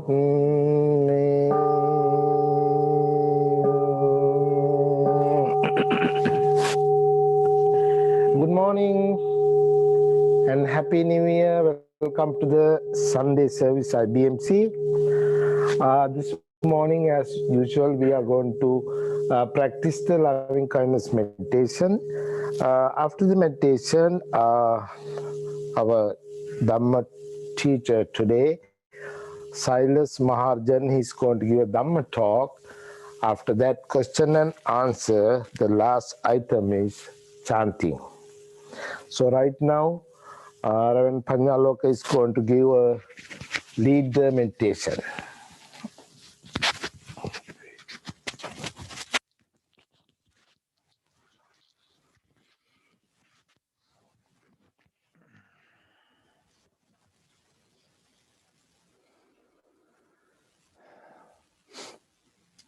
Good morning and Happy New Year. Welcome to the Sunday service IBMC. This morning, as usual, we are going to practice the loving kindness meditation. After the meditation, our Dhamma teacher today, Sailesh Maharjan, he's going to give a Dhamma talk. After that, question and answer. The last item is chanting. So right now, Reverend Panyaloka is going to lead the meditation.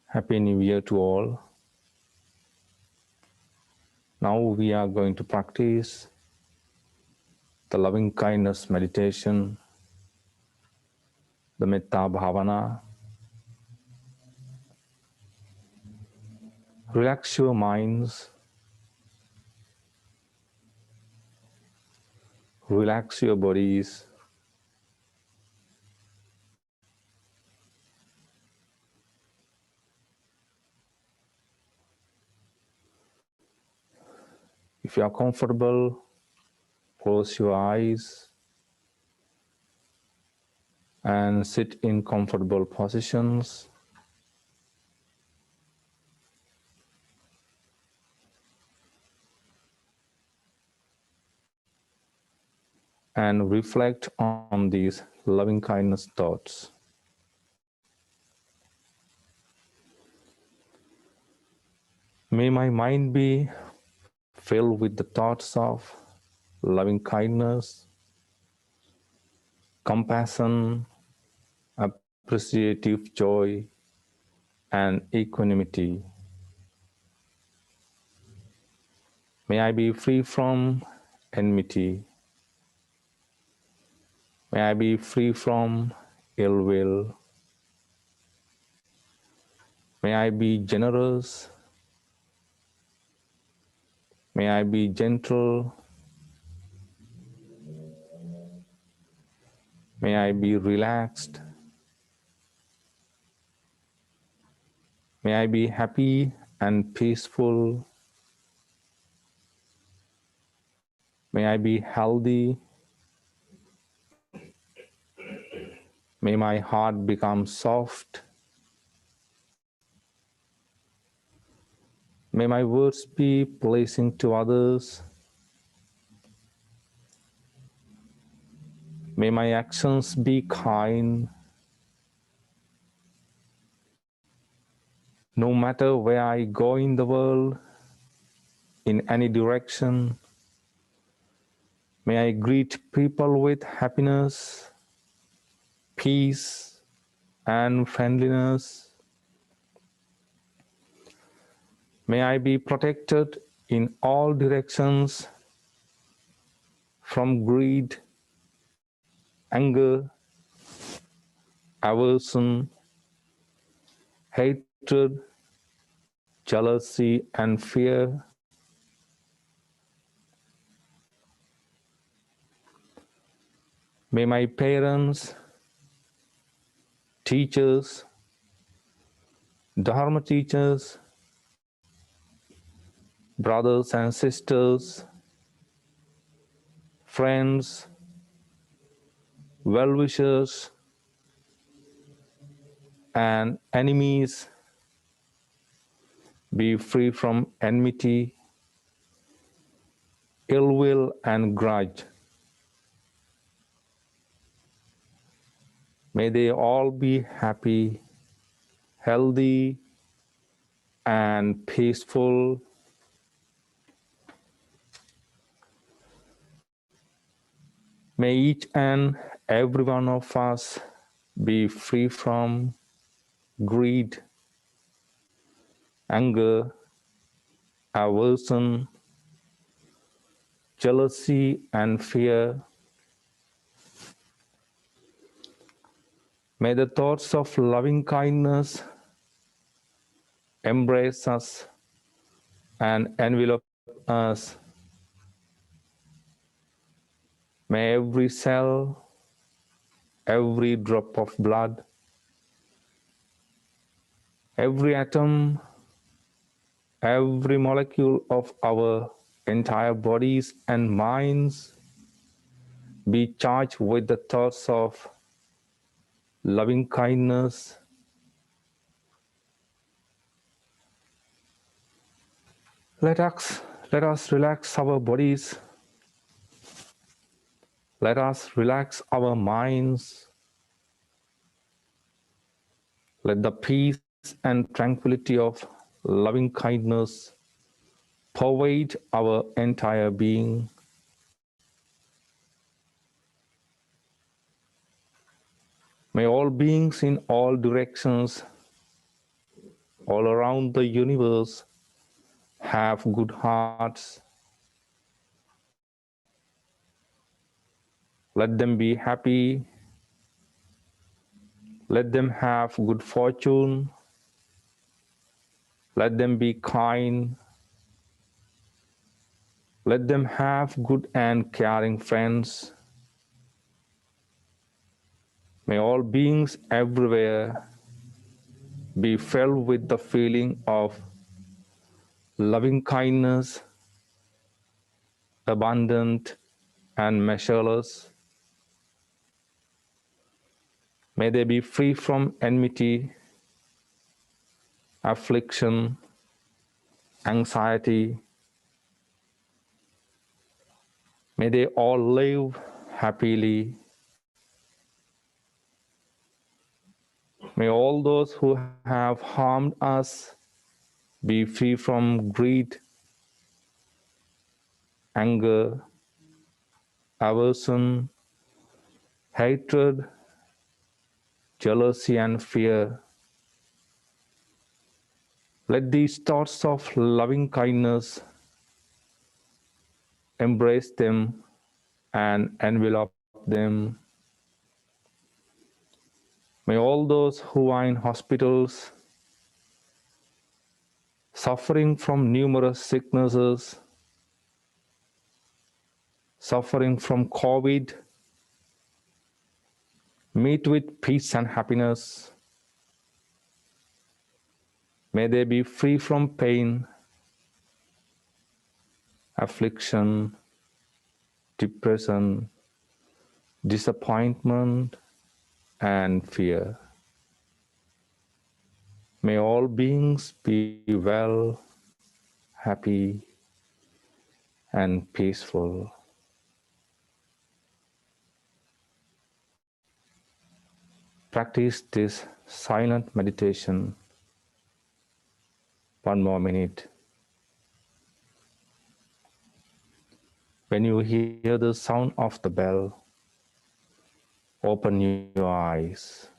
Happy New Year to all. Now we are going to practice the loving kindness meditation, the Metta Bhavana. Relax your minds, relax your bodies, if you are comfortable, close your eyes and sit in comfortable positions. And reflect on these loving kindness thoughts. May my mind be filled with the thoughts of loving kindness, compassion, appreciative joy, and equanimity. May I be free from enmity. May I be free from ill will. May I be generous. May I be gentle. May I be relaxed. May I be happy and peaceful. May I be healthy. May my heart become soft. May my words be pleasing to others. May my actions be kind. No matter where I go in the world, in any direction, may I greet people with happiness, peace, and friendliness. May I be protected in all directions from greed, anger, aversion, hatred, jealousy, and fear. May my parents, teachers, Dharma teachers, brothers and sisters, friends, well-wishers, and enemies be free from enmity, ill will, and grudge. May they all be happy, healthy, and peaceful. May each and every one of us be free from greed, anger, aversion, jealousy, and fear. May the thoughts of loving kindness embrace us and envelop us. May every cell, every drop of blood, every atom, every molecule of our entire bodies and minds be charged with the thoughts of loving kindness. Let us relax our bodies. Let us relax our minds. Let the peace and tranquility of loving kindness pervade our entire being. May all beings in all directions, all around the universe, have good hearts. Let them be happy. Let them have good fortune. Let them be kind. Let them have good and caring friends. May all beings everywhere be filled with the feeling of loving kindness, abundant and measureless. May they be free from enmity, affliction, anxiety. May they all live happily. May all those who have harmed us be free from greed, anger, aversion, hatred, jealousy, and fear. Let these thoughts of loving kindness embrace them and envelop them. May all those who are in hospitals, suffering from numerous sicknesses, suffering from COVID, meet with peace and happiness. May they be free from pain, affliction, depression, disappointment, and fear. May all beings be well, happy, and peaceful. Practice this silent meditation 1 more minute. When you hear the sound of the bell, open your eyes.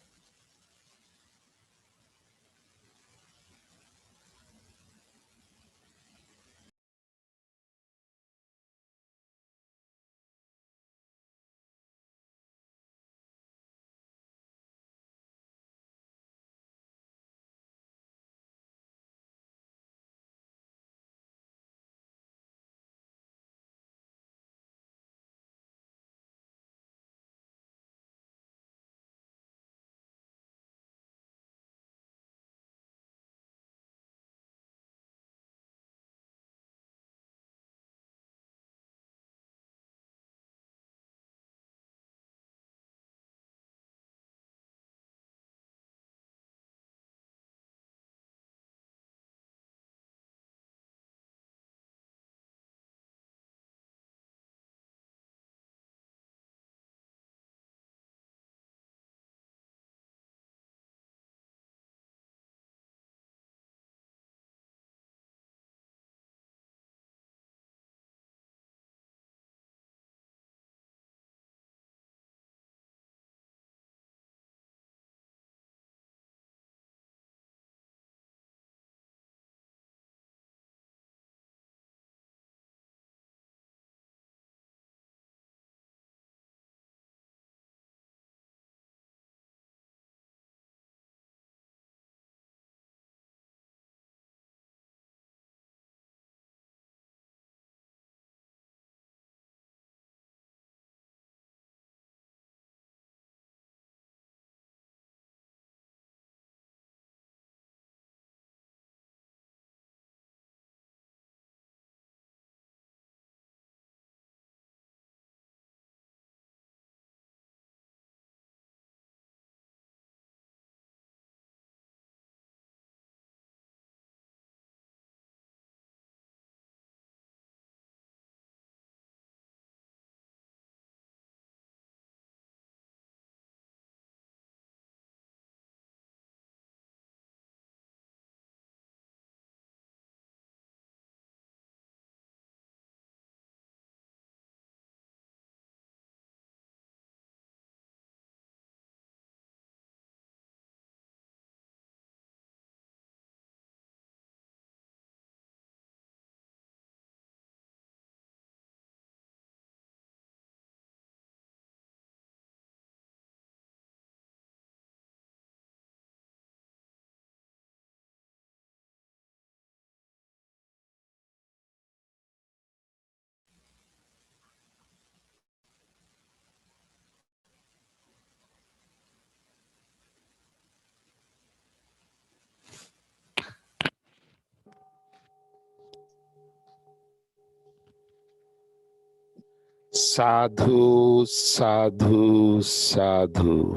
Sadhu, sadhu, sadhu.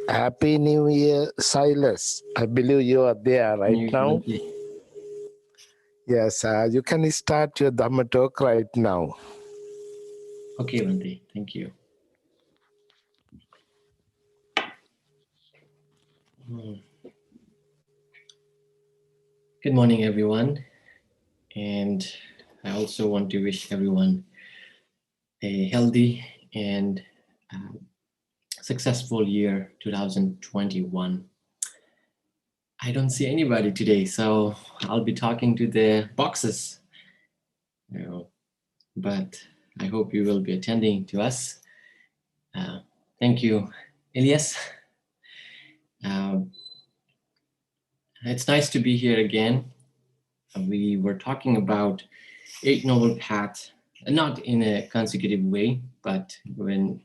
Happy New Year, Silas. I believe you are there right now. Yes, you can start your Dhamma talk right now. Okay, Bhante, thank you. Good morning, everyone. And I also want to wish everyone a healthy and successful year 2021. I don't see anybody today, so I'll be talking to the boxes. But I hope you will be attending to us. Thank you, Elias. It's nice to be here again. We were talking about Eight Noble Paths, not in a consecutive way, but when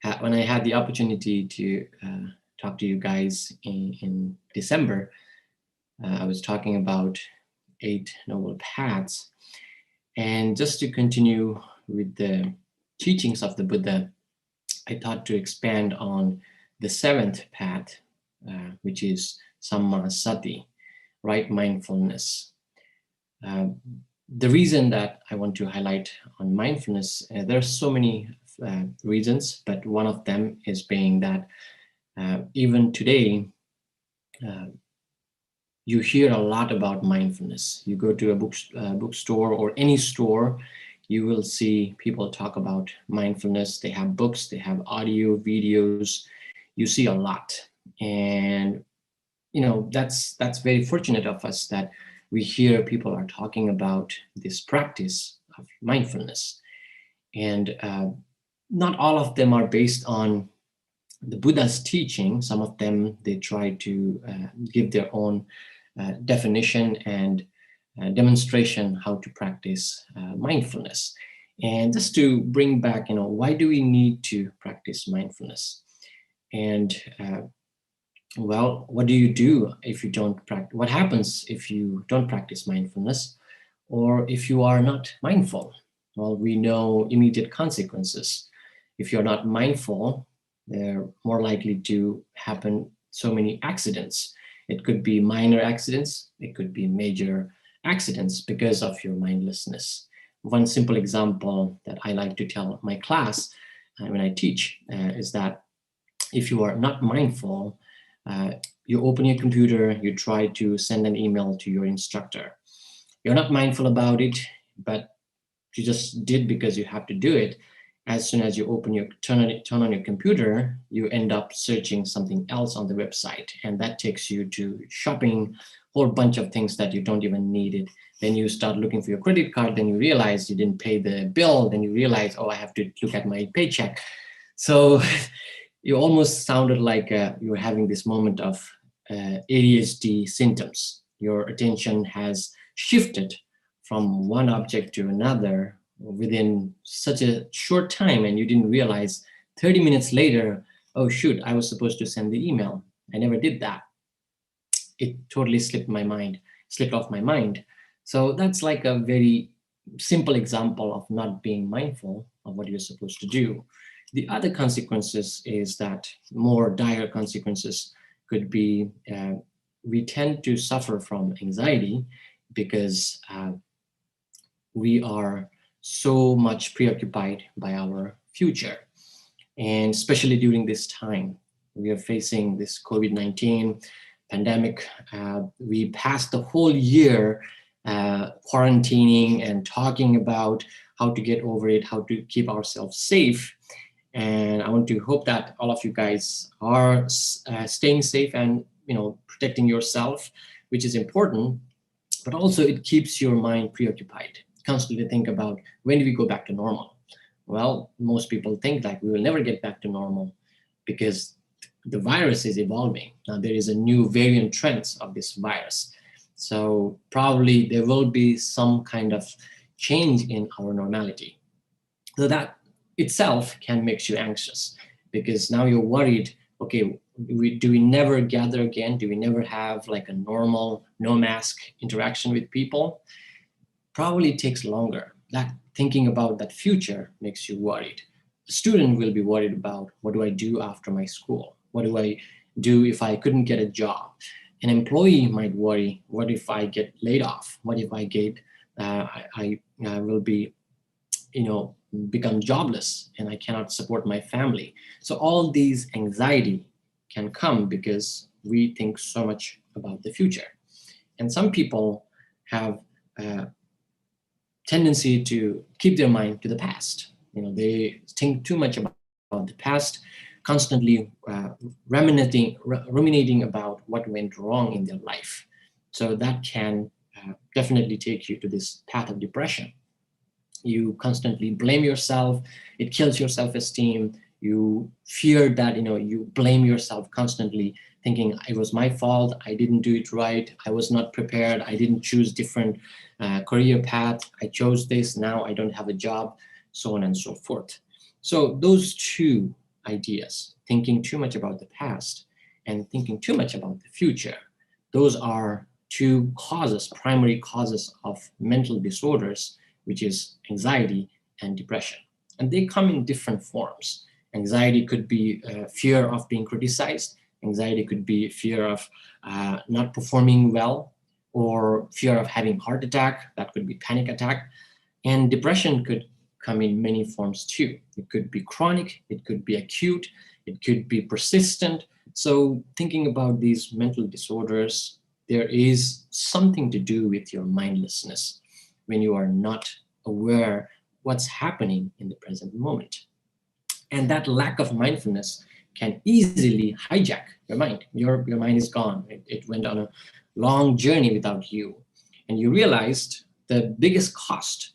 I had the opportunity to talk to you guys in December, I was talking about Eight Noble Paths. And just to continue with the teachings of the Buddha, I thought to expand on the seventh path, which is Samma Sati, right mindfulness. The reason that I want to highlight on mindfulness, there are so many reasons, but one of them is being that even today, you hear a lot about mindfulness. You go to a bookstore or any store, you will see people talk about mindfulness. They have books, they have audio, videos. You see a lot. And, that's very fortunate of us that we hear people are talking about this practice of mindfulness. And not all of them are based on the Buddha's teaching. Some of them, they try to give their own definition and demonstration how to practice mindfulness. And just to bring back, why do we need to practice mindfulness? And well, what do you do if you don't practice? What happens if you don't practice mindfulness, or if you are not mindful? Well, we know immediate consequences. If you're not mindful, they're more likely to happen so many accidents. It could be minor accidents, it could be major accidents because of your mindlessness. One simple example that I like to tell my class when I teach is that if you are not mindful, you open your computer, you try to send an email to your instructor. You're not mindful about it, but you just did because you have to do it. As soon as you turn on your computer, you end up searching something else on the website, and that takes you to shopping, whole bunch of things that you don't even need it. Then you start looking for your credit card, then you realize you didn't pay the bill, then you realize, oh, I have to look at my paycheck. So you almost sounded like you were having this moment of ADHD symptoms. Your attention has shifted from one object to another within such a short time, and you didn't realize 30 minutes later, oh shoot, I was supposed to send the email. I never did that. It totally slipped off my mind. So that's like a very simple example of not being mindful of what you're supposed to do. The other consequences is that more dire consequences could be we tend to suffer from anxiety because we are so much preoccupied by our future. And especially during this time, we are facing this COVID-19 pandemic. We passed the whole year quarantining and talking about how to get over it, how to keep ourselves safe. And I want to hope that all of you guys are staying safe and protecting yourself, which is important. But also it keeps your mind preoccupied. Constantly think about, when do we go back to normal? Well, most people think like we will never get back to normal because the virus is evolving. Now there is a new variant trend of this virus. So probably there will be some kind of change in our normality. So that itself can make you anxious because now you're worried, okay, do we never gather again? Do we never have like a normal, no mask interaction with people? probably takes longer. That thinking about that future makes you worried. The student will be worried about, what do I do after my school? What do I do if I couldn't get a job? An employee might worry, what if I get laid off? What if I get, I will be, become jobless and I cannot support my family? So all these anxiety can come because we think so much about the future. And some people have a tendency to keep their mind to the past. They think too much about the past, constantly ruminating about what went wrong in their life. So that can definitely take you to this path of depression. You constantly blame yourself. It kills your self-esteem. You fear that, you blame yourself constantly, thinking it was my fault. I didn't do it right. I was not prepared. I didn't choose different career path. I chose this. Now I don't have a job, so on and so forth. So those two ideas, thinking too much about the past and thinking too much about the future, those are two causes, primary causes of mental disorders, which is anxiety and depression. And they come in different forms. Anxiety could be fear of being criticized. Anxiety could be fear of not performing well, or fear of having heart attack. That could be panic attack. And depression could come in many forms too. It could be chronic, it could be acute, it could be persistent. So thinking about these mental disorders, there is something to do with your mindlessness when you are not aware what's happening in the present moment. And that lack of mindfulness can easily hijack your mind. Your mind is gone. It went on a long journey without you. And you realized the biggest cost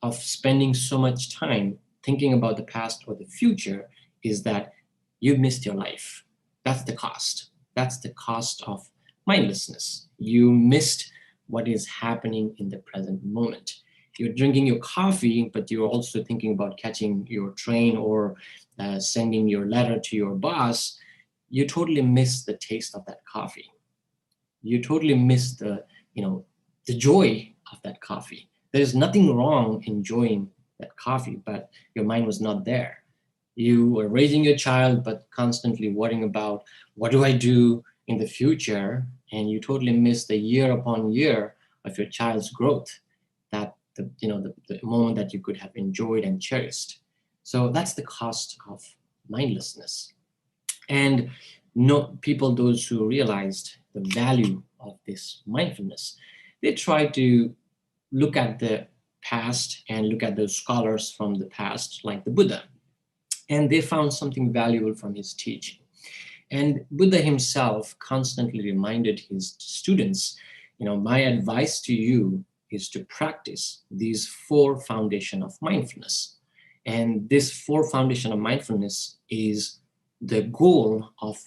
of spending so much time thinking about the past or the future is that you missed your life. That's the cost. That's the cost of mindlessness. You missed what is happening in the present moment. You're drinking your coffee, but you're also thinking about catching your train or sending your letter to your boss. You totally miss the taste of that coffee. You totally miss the joy of that coffee. There's nothing wrong enjoying that coffee, but your mind was not there. You were raising your child, but constantly worrying about, what do I do in the future? And you totally miss the year upon year of your child's growth, that the moment that you could have enjoyed and cherished. So that's the cost of mindlessness. And people, those who realized the value of this mindfulness, they try to look at the past and look at those scholars from the past, like the Buddha, and they found something valuable from his teaching. And Buddha himself constantly reminded his students, my advice to you is to practice these 4 foundations of mindfulness. And this 4 foundation of mindfulness is the goal of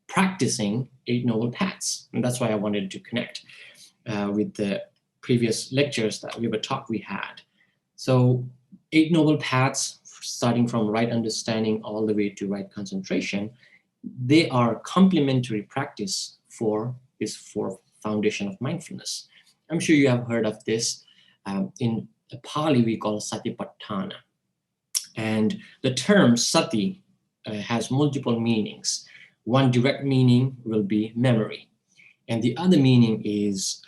practicing 8 Noble Paths. And that's why I wanted to connect with the previous lectures that we had. So 8 Noble Paths, starting from right understanding all the way to right concentration, they are complementary practice for this 4th foundation of mindfulness. I'm sure you have heard of this. In Pali, we call Satipatthana. And the term Sati has multiple meanings. One direct meaning will be memory. And the other meaning is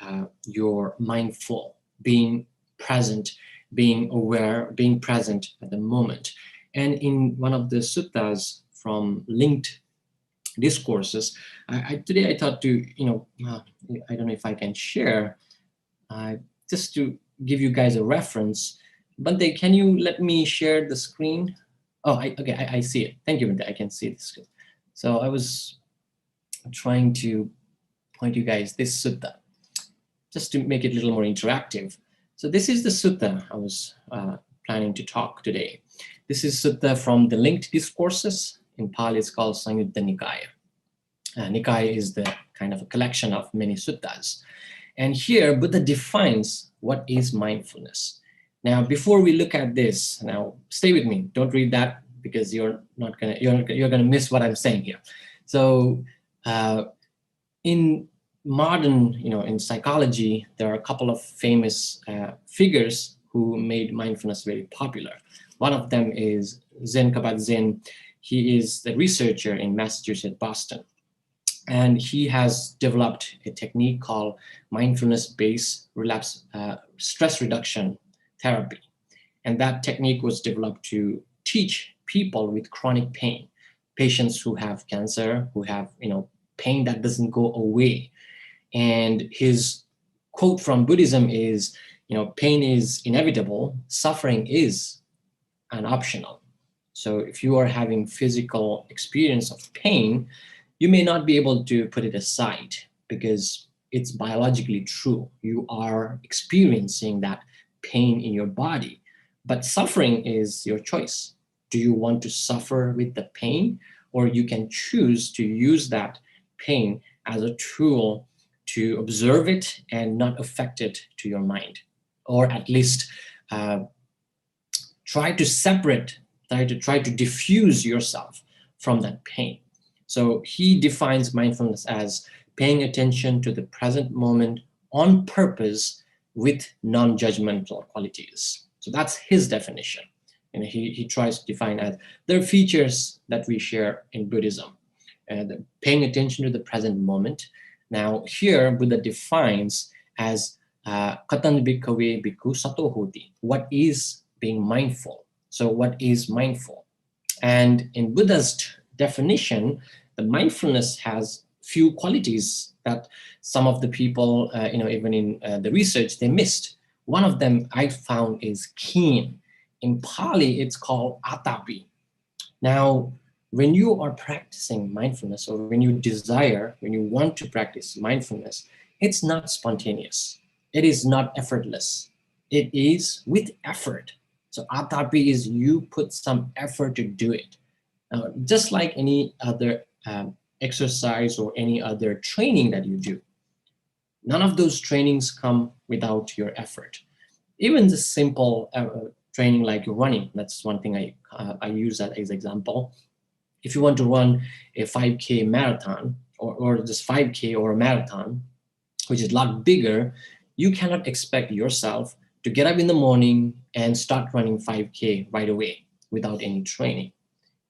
your mindful, being present, being aware, being present at the moment. And in one of the suttas from linked discourses, today I thought to, I don't know if I can share, just to give you guys a reference. Bante, can you let me share the screen? Oh, I see it. Thank you, Bante. I can see the screen. So I was trying to point you guys this sutta, just to make it a little more interactive. So this is the sutta I was planning to talk today. This is sutta from the linked discourses. In Pali, it's called Samyutta Nikaya. Nikaya is the kind of a collection of many suttas. And here, Buddha defines what is mindfulness. Now, before we look at this, now stay with me. Don't read that, because you're gonna miss what I'm saying here. So, in modern, in psychology, there are a couple of famous figures who made mindfulness very popular. One of them is Zen Kabat-Zinn. He is the researcher in Massachusetts, Boston, and he has developed a technique called mindfulness-based relapse stress reduction therapy. And that technique was developed to teach people with chronic pain, patients who have cancer, who have pain that doesn't go away. And his quote from Buddhism is, pain is inevitable, suffering is an optional. So if you are having physical experience of pain, you may not be able to put it aside because it's biologically true. You are experiencing that pain in your body, but suffering is your choice. Do you want to suffer with the pain, or you can choose to use that pain as a tool to observe it and not affect it to your mind, or at least try to diffuse yourself from that pain. So he defines mindfulness as paying attention to the present moment on purpose with non-judgmental qualities. So that's his definition. And he tries to define as there are features that we share in Buddhism. Paying attention to the present moment. Now here Buddha defines as katan bhikkhave bhikkhu sato hoti. What is being mindful? So what is mindful? And in Buddha's definition, the mindfulness has few qualities that some of the people, even in the research, they missed. One of them I found is keen. In Pali, it's called atapi. Now, when you are practicing mindfulness, or when you want to practice mindfulness, it's not spontaneous. It is not effortless. It is with effort. So atapi is you put some effort to do it. Just like any other exercise or any other training that you do. None of those trainings come without your effort. Even the simple training like running, that's one thing I use that as example. If you want to run a 5K marathon, or just 5K or a marathon, which is a lot bigger, you cannot expect yourself to get up in the morning and start running 5K right away without any training.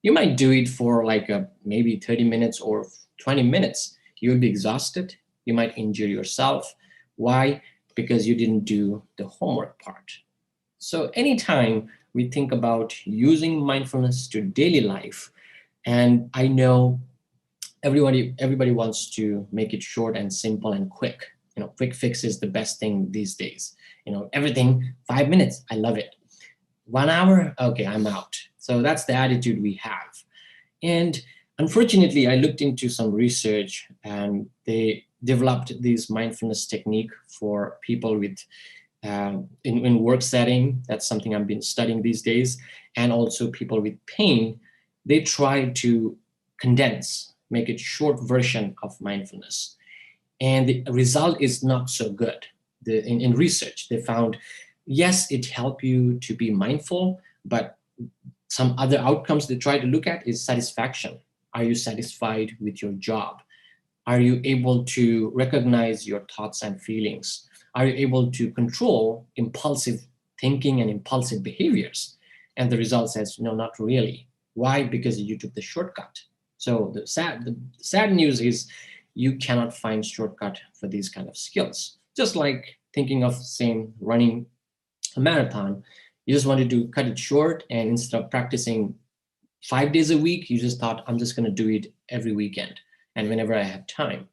You might do it for like maybe 30 minutes or 20 minutes. You'll be exhausted. You might injure yourself. Why? Because you didn't do the homework part. So anytime we think about using mindfulness to daily life, and I know everybody wants to make it short and simple and quick. Quick fix is the best thing these days. Everything 5 minutes, I love it. 1 hour, okay, I'm out. So that's the attitude we have. And unfortunately, I looked into some research, and they developed this mindfulness technique for people with in work setting. That's something I've been studying these days. And also people with pain. They try to condense, make it short version of mindfulness. And the result is not so good. In research, they found, yes, it helps you to be mindful, but some other outcomes they try to look at is satisfaction. Are you satisfied with your job? Are you able to recognize your thoughts and feelings? Are you able to control impulsive thinking and impulsive behaviors? And the result says, no, not really. Why? Because you took the shortcut. So the sad news is you cannot find shortcut for these kind of skills. Just like thinking of running a marathon, you just wanted to cut it short, and instead of practicing 5 days a week, you just thought, I'm just going to do it every weekend and whenever I have time.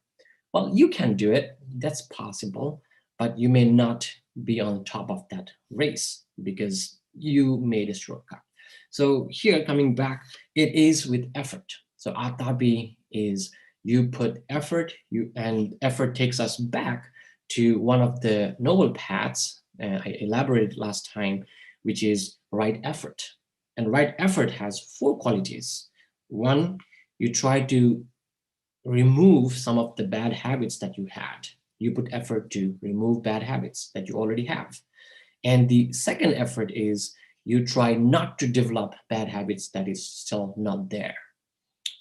Well, you can do it. That's possible, but you may not be on top of that race because you made a shortcut. So here, coming back, it is with effort. So atapi is you put effort, and effort takes us back to one of the noble paths I elaborated last time, which is right effort. And right effort has 4 qualities. One, you try to remove some of the bad habits that you had. You put effort to remove bad habits that you already have. And the second effort is you try not to develop bad habits that is still not there.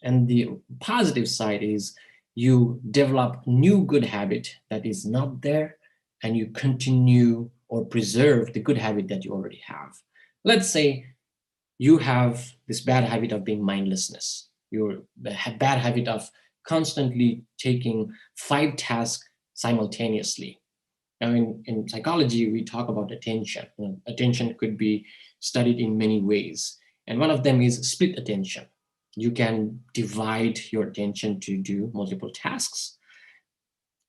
And the positive side is you develop new good habit that is not there, and you continue or preserve the good habit that you already have. Let's say you have this bad habit of being mindlessness, your bad habit of constantly taking 5 tasks simultaneously. Now, in psychology, we talk about attention. Attention could be studied in many ways. And one of them is split attention. You can divide your attention to do multiple tasks.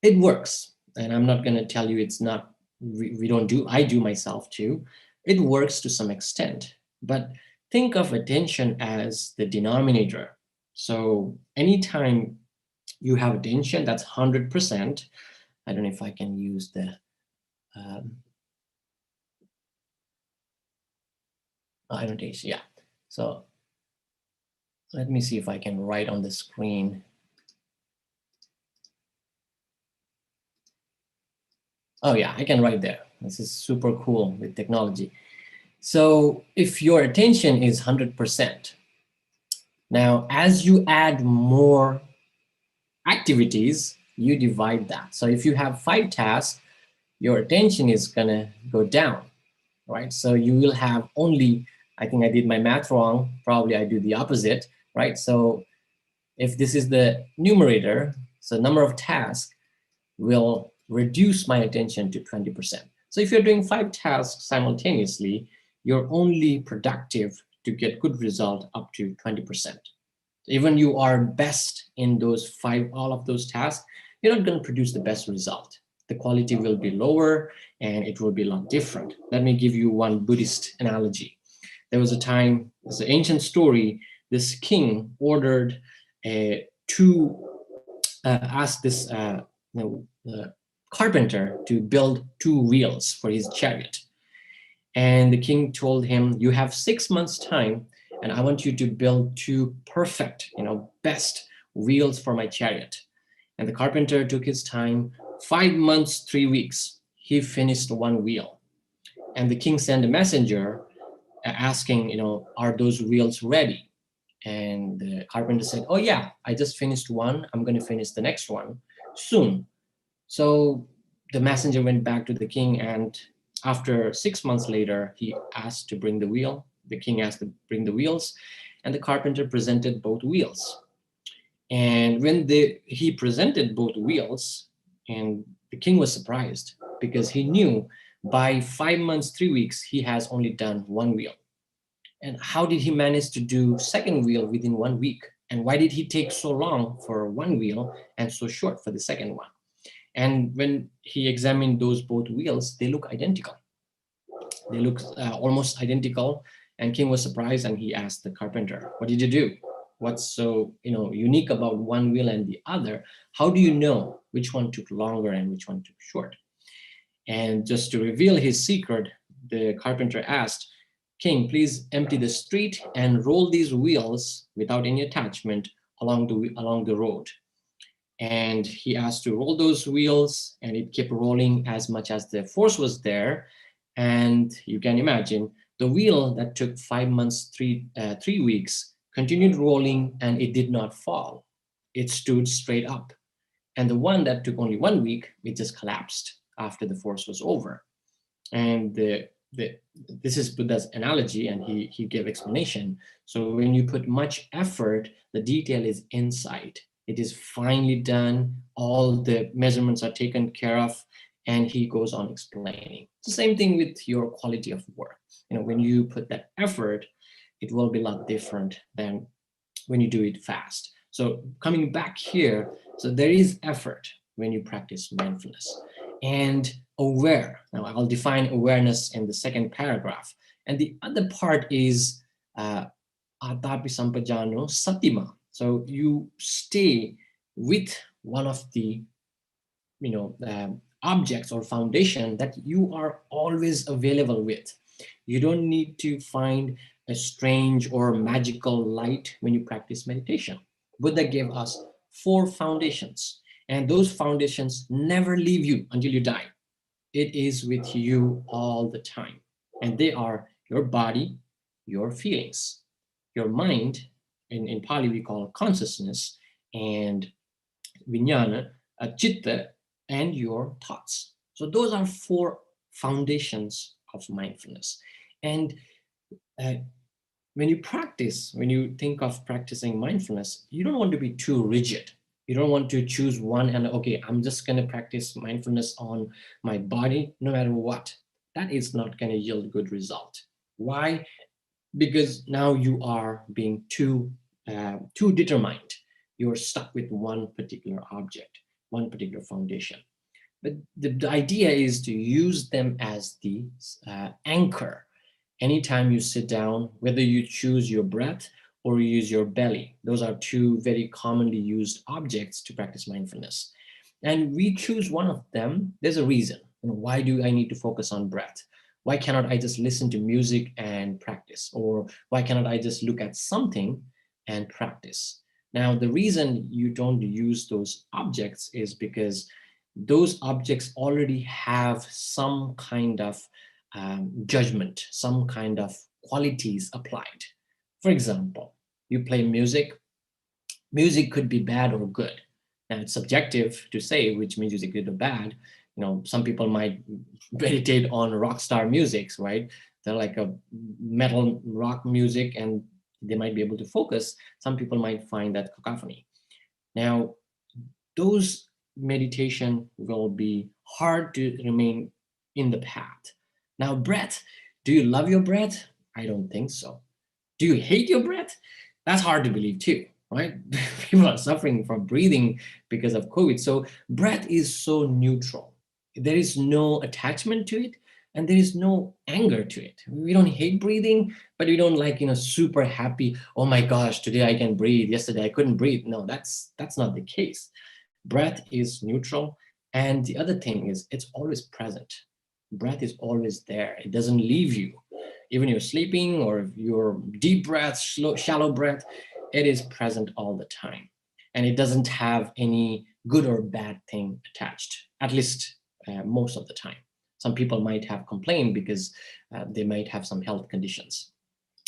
It works. And I'm not going to tell you it's not, we don't do, I do myself too. It works to some extent. But think of attention as the denominator. So anytime you have attention, that's 100%. I don't know if I can use the annotation. Yeah. So let me see if I can write on the screen. Oh yeah, I can write there. This is super cool with technology. So if your attention is 100%, now as you add more activities, you divide that. So if you have 5 tasks, your attention is gonna go down, right? So you will have only, I think I did my math wrong, probably I do the opposite, right? So if this is the numerator, so number of tasks will reduce my attention to 20%. So if you're doing 5 tasks simultaneously, you're only productive to get good result up to 20%. Even you are best in those 5, all of those tasks, you're not going to produce the best result. The quality will be lower and it will be a lot different. Let me give you one Buddhist analogy. There was a time, it's an ancient story, this king ordered asked this carpenter to build 2 wheels for his chariot. And the king told him, you have 6 months time, and I want you to build 2 perfect, best wheels for my chariot. And the carpenter took his time, 5 months, 3 weeks. He finished 1 wheel. And the king sent a messenger asking, are those wheels ready? And the carpenter said, oh yeah, I just finished 1. I'm going to finish the next one soon. So the messenger went back to the king, and after 6 months later, he asked to bring the wheel. The king asked to bring the wheels, and the carpenter presented both wheels. And when he presented both wheels, and the king was surprised because he knew by 5 months, 3 weeks, he has only done 1 wheel. And how did he manage to do second wheel within 1 week? And why did he take so long for 1 wheel and so short for the second one? And when he examined those both wheels, they look identical. They look almost identical. And king was surprised, and he asked the carpenter, what did you do? What's so unique about 1 wheel and the other? How do you know which one took longer and which one took short? And just to reveal his secret, the carpenter asked, king, please empty the street and roll these wheels without any attachment along the road. And he asked to roll those wheels, and it kept rolling as much as the force was there. And you can imagine the wheel that took 5 months, 3 weeks continued rolling, and it did not fall. It stood straight up. And the one that took only 1 week, it just collapsed after the force was over. And this is Buddha's analogy, and he gave explanation. So when you put much effort, the detail is inside. It is finely done. All the measurements are taken care of, and he goes on explaining. It's the same thing with your quality of work. When you put that effort, it will be a lot different than when you do it fast. So coming back here, so there is effort when you practice mindfulness. And aware. Now I'll define awareness in the second paragraph. And the other part is atapi sampajano satima. So you stay with one of the objects or foundation that you are always available with. You don't need to find a strange or magical light when you practice meditation. Buddha gave us 4 foundations, and those foundations never leave you until you die. It is with you all the time. And they are your body, your feelings, your mind, in Pali we call consciousness, and Vijnana, Chitta, and your thoughts. So those are 4 foundations of mindfulness. And uh, when you think of practicing mindfulness, you don't want to be too rigid. You don't want to choose one and, okay, I'm just going to practice mindfulness on my body no matter what. That is not going to yield good result. Why? Because now you are being too determined. You're stuck with one particular object, one particular foundation. But the idea is to use them as the anchor. Anytime you sit down, whether you choose your breath or you use your belly, those are 2 very commonly used objects to practice mindfulness. And we choose one of them. There's a reason. Why do I need to focus on breath? Why cannot I just listen to music and practice? Or why cannot I just look at something and practice? Now, the reason you don't use those objects is because those objects already have some kind of judgment, some kind of qualities applied. For example, you play music. Music could be bad or good. Now, it's subjective to say which means music is good or bad. Some people might meditate on rock star musics, right? They're like a metal rock music and they might be able to focus. Some people might find that cacophony. Now, those meditation will be hard to remain in the path. Now, breath, do you love your breath? I don't think so. Do you hate your breath? That's hard to believe too, right? People are suffering from breathing because of COVID. So breath is so neutral. There is no attachment to it and there is no anger to it. We don't hate breathing, but we don't like, super happy. Oh my gosh, today I can breathe. Yesterday I couldn't breathe. No, that's not the case. Breath is neutral. And the other thing is it's always present. Breath is always there. It doesn't leave you. Even you're sleeping or your deep breath, shallow breath, it is present all the time. And it doesn't have any good or bad thing attached, at least most of the time. Some people might have complained because they might have some health conditions.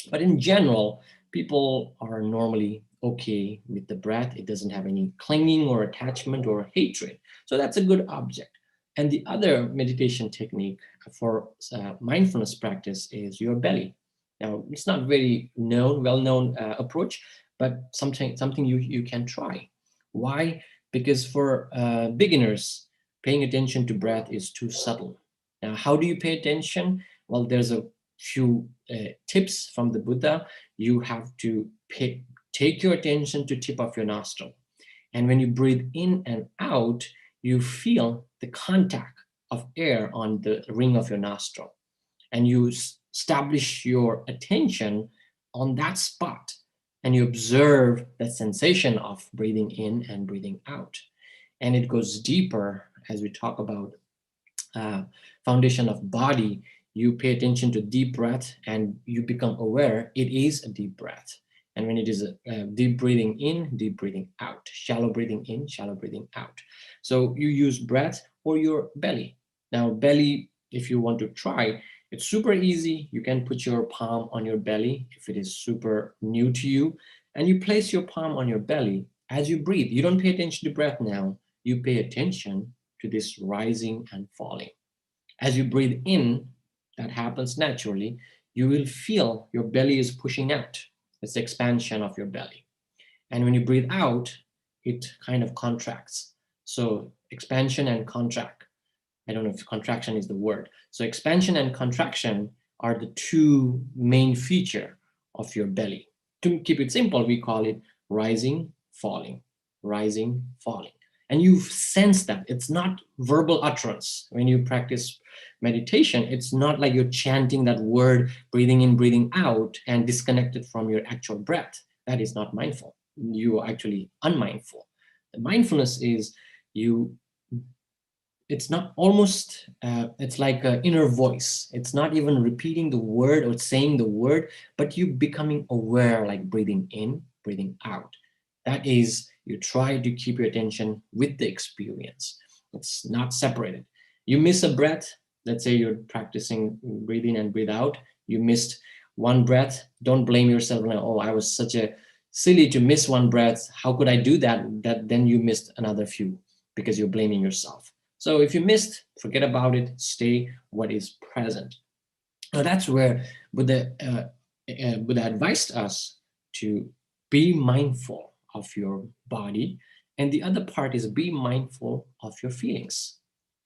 But in general, people are normally okay with the breath. It doesn't have any clinging or attachment or hatred. So that's a good object. And the other meditation technique for mindfulness practice is your belly. Now, it's not very well-known approach, but something you can try. Why? Because for beginners, paying attention to breath is too subtle. Now, how do you pay attention? Well, there's a few tips from the Buddha. You have to take your attention to tip of your nostril. And when you breathe in and out, you feel the contact of air on the ring of your nostril. And you establish your attention on that spot. And you observe that sensation of breathing in and breathing out. And it goes deeper as we talk about foundation of body. You pay attention to deep breath and you become aware it is a deep breath. And when it is a deep breathing in, deep breathing out, shallow breathing in, shallow breathing out. So you use breath or your belly. Now, belly, if you want to try, it's super easy. You can put your palm on your belly if it is super new to you. And you place your palm on your belly as you breathe. You don't pay attention to breath now. You pay attention to this rising and falling. As you breathe in, that happens naturally, you will feel your belly is pushing out. It's the expansion of your belly. And when you breathe out, it kind of contracts. So expansion and contract. I don't know if contraction is the word. So expansion and contraction are the 2 main features of your belly. To keep it simple, we call it rising, falling, rising, falling. And you sense that. It's not verbal utterance. When you practice meditation, it's not like you're chanting that word, breathing in, breathing out, and disconnected from your actual breath. That is not mindful. You are actually unmindful. The mindfulness is it's not almost, it's like an inner voice. It's not even repeating the word or saying the word, but you becoming aware, like breathing in, breathing out. That is, you try to keep your attention with the experience. It's not separated. You miss a breath. Let's say you're practicing breathe in and breathe out. You missed one breath. Don't blame yourself. Oh, I was such a silly to miss one breath. How could I do that? Then you missed another few because you're blaming yourself. So if you missed, forget about it. Stay what is present. Now that's where Buddha advised us to be mindful of your body, and the other part is be mindful of your feelings.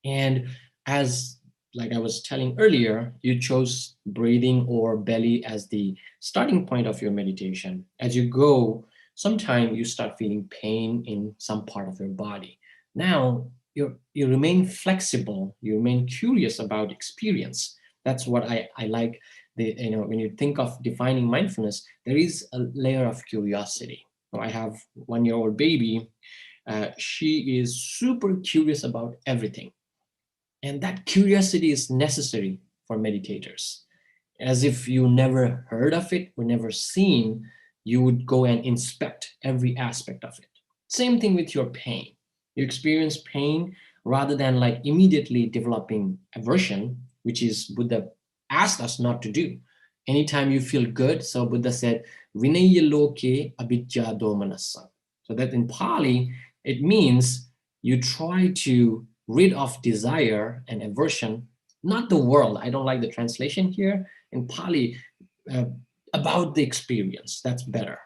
And as like I was telling earlier, you chose breathing or belly as the starting point of your meditation. As you go, sometime you start feeling pain in some part of your body. Now you remain flexible, you remain curious about experience. That's what I like. When you think of defining mindfulness, there is a layer of curiosity. I have 1-year-old baby. She is super curious about everything, and that curiosity is necessary for meditators. As if you never heard of it or never seen, you would go and inspect every aspect of it. Same thing with your pain. You experience pain rather than like immediately developing aversion, which is Buddha asked us not to do. Anytime you feel good, so Buddha said, Vinaya loke abhijja domanassa. So that in Pali, it means you try to rid of desire and aversion, not the world. I don't like the translation here. In Pali, uh, about the experience, that's better.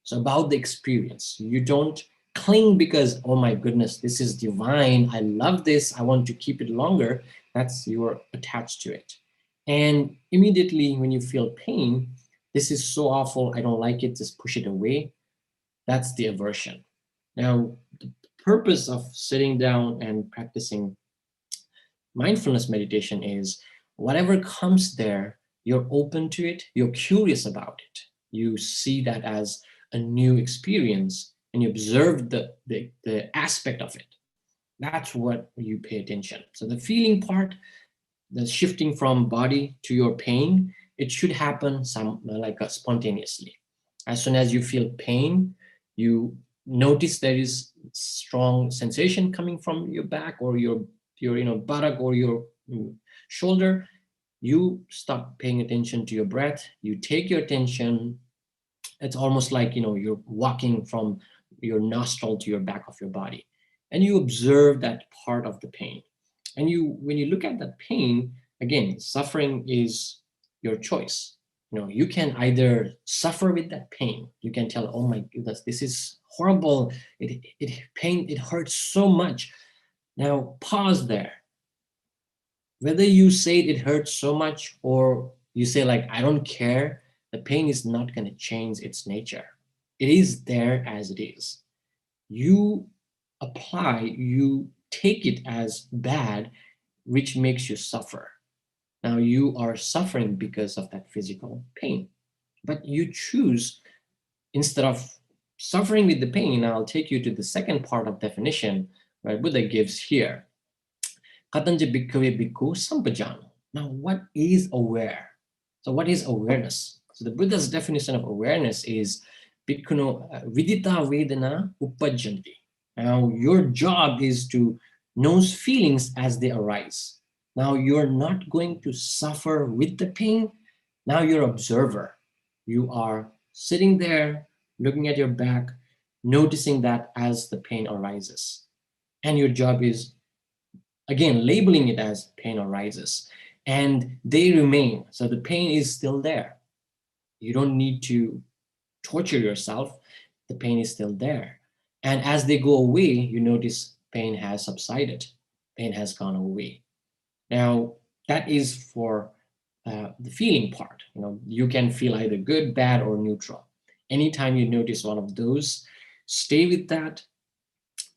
So about the experience, you don't cling because, oh my goodness, this is divine, I love this, I want to keep it longer. That's, you're attached to it. And immediately when you feel pain, this is so awful, I don't like it, just push it away. That's the aversion. Now, the purpose of sitting down and practicing mindfulness meditation is whatever comes there, you're open to it, you're curious about it. You see that as a new experience and you observe the aspect of it. That's what you pay attention. So the feeling part, the shifting from body to your pain, it should happen spontaneously. As soon as you feel pain, you notice there is strong sensation coming from your back or your buttock or your shoulder. You stop paying attention to your breath. You take your attention. It's almost like you're walking from your nostril to your back of your body, and you observe that part of the pain. And when you look at that pain, again, suffering is your choice. You can either suffer with that pain. You can tell, oh my goodness, this is horrible. It hurts so much. Now pause there. Whether you say it hurts so much or you say like, I don't care, the pain is not going to change its nature. It is there as it is. You take it as bad, which makes you suffer. Now you are suffering because of that physical pain, but you choose, instead of suffering with the pain, I'll take you to the second part of definition where Buddha gives here. Katanja bhikkhave bhikkhu sampajano. Now, what is aware? So what is awareness? So the Buddha's definition of awareness is bhikkhuno vidita vedana upajjanti. Now, your job is to know feelings as they arise. Now, you're not going to suffer with the pain. Now you're observer. You are sitting there, looking at your back, noticing that as the pain arises. And your job is, again, labeling it as pain arises. And they remain. So the pain is still there. You don't need to torture yourself. The pain is still there. And as they go away, you notice pain has subsided. Pain has gone away. Now, that is for the feeling part. You can feel either good, bad, or neutral. Anytime you notice one of those, stay with that.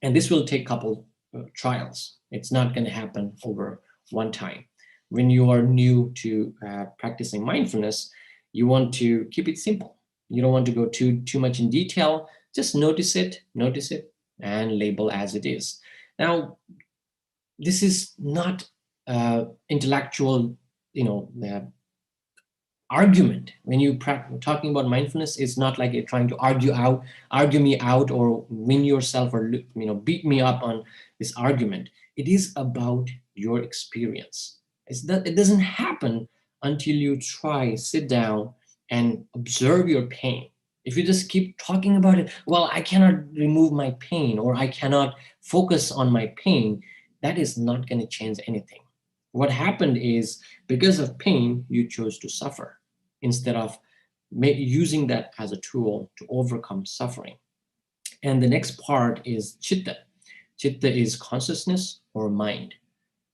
And this will take a couple trials. It's not going to happen over one time. When you are new to practicing mindfulness, you want to keep it simple. You don't want to go too much in detail. Just notice it, and label as it is. Now, this is not intellectual, argument. When you talking about mindfulness, it's not like you're trying to argue me out, or win yourself, or beat me up on this argument. It is about your experience. It doesn't happen until you sit down and observe your pain. If you just keep talking about it, well, I cannot remove my pain, or I cannot focus on my pain, that is not going to change anything. What happened is, because of pain, you chose to suffer instead of using that as a tool to overcome suffering. And the next part is chitta. Chitta is consciousness or mind.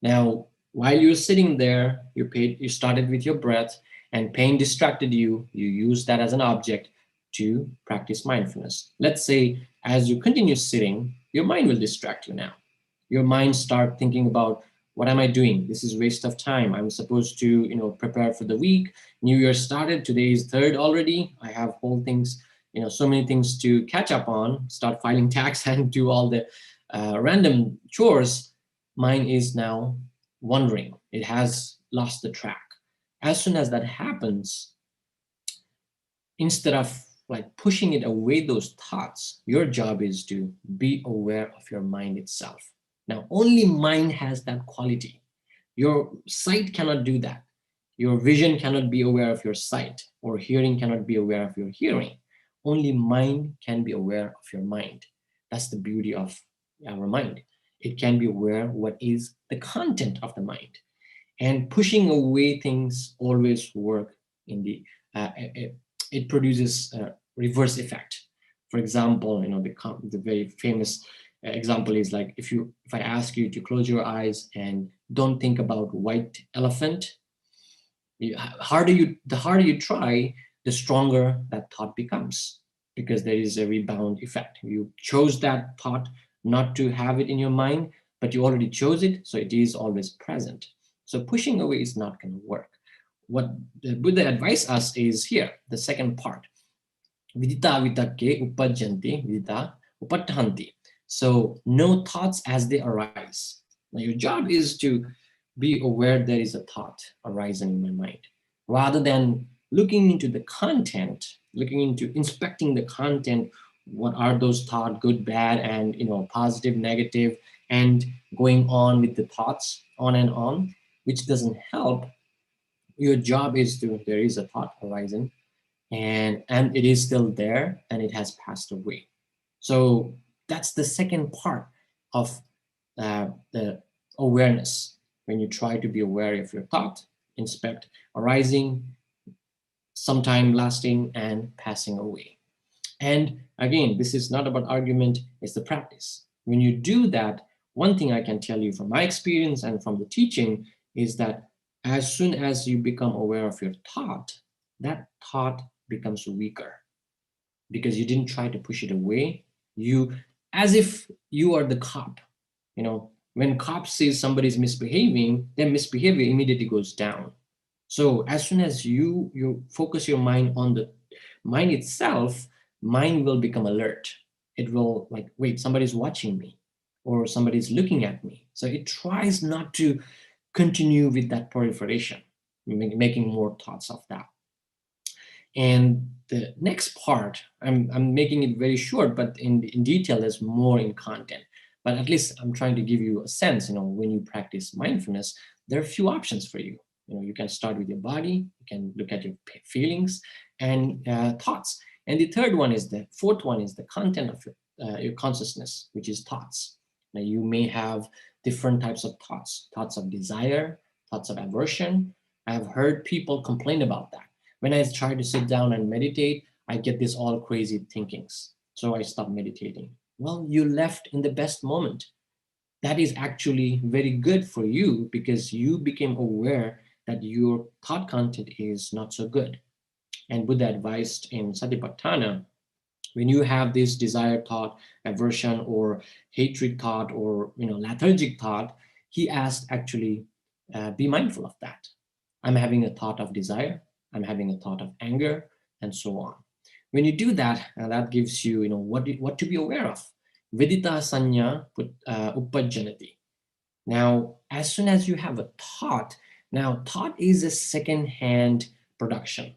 Now, while you're sitting there, you started with your breath, and pain distracted you. You use that as an object to practice mindfulness. Let's say, as you continue sitting, your mind will distract you now. Your mind start thinking about, what am I doing? This is waste of time. I'm supposed to, prepare for the week. New Year started. Today is 3rd already. I have whole things, so many things to catch up on. Start filing tax and do all the random chores. Mine is now wandering. It has lost the track. As soon as that happens, instead of like pushing it away, those thoughts, your job is to be aware of your mind itself. Now, only mind has that quality. Your sight cannot do that. Your vision cannot be aware of your sight, or hearing cannot be aware of your hearing. Only mind can be aware of your mind. That's the beauty of our mind. It can be aware what is the content of the mind. And pushing away things always work in the, it produces a reverse effect. For example, the very famous example is like, if I ask you to close your eyes and don't think about white elephant, the harder you try, the stronger that thought becomes, because there is a rebound effect. You chose that thought not to have it in your mind, but you already chose it, so it is always present. So pushing away is not going to work. What the Buddha advised us is here, the second part. Vidita vitakke upajjanti, vidita upattanti. So know thoughts as they arise. Now your job is to be aware there is a thought arising in my mind, rather than looking into the content, looking into inspecting the content. What are those thoughts, good, bad, and positive, negative, and going on with the thoughts on and on, which doesn't help. Your job is to, there is a thought arising, and it is still there, and it has passed away. So that's the second part of the awareness. When you try to be aware of your thought, inspect arising, sometime lasting, and passing away. And again, this is not about argument, it's the practice. When you do that, one thing I can tell you from my experience and from the teaching is that as soon as you become aware of your thought, that thought becomes weaker, because you didn't try to push it away. You, as if you are the cop. When cops see somebody's misbehaving, their misbehavior immediately goes down. So as soon as you focus your mind on the mind itself, mind will become alert. It will like, wait, somebody's watching me, or somebody's looking at me. So it tries not to continue with that proliferation, making more thoughts of that. And the next part, I'm making it very short, but in detail, there's more in content. But at least I'm trying to give you a sense, when you practice mindfulness, there are a few options for you. You can start with your body, you can look at your feelings and thoughts. And the fourth one is the content of your consciousness, which is thoughts. Now you may have different types of thoughts of desire, thoughts of aversion. I've heard people complain about that. When I try to sit down and meditate, I get this all crazy thinkings. So I stop meditating. Well, you left in the best moment. That is actually very good for you, because you became aware that your thought content is not so good. And Buddha advised in Satipatthana, when you have this desire thought, aversion, or hatred thought, or lethargic thought, he asked actually, be mindful of that. I'm having a thought of desire, I'm having a thought of anger, and so on. When you do that, that gives you, what to be aware of. Vidita sanya upajjanati. Now, as soon as you have a thought, now thought is a second-hand production.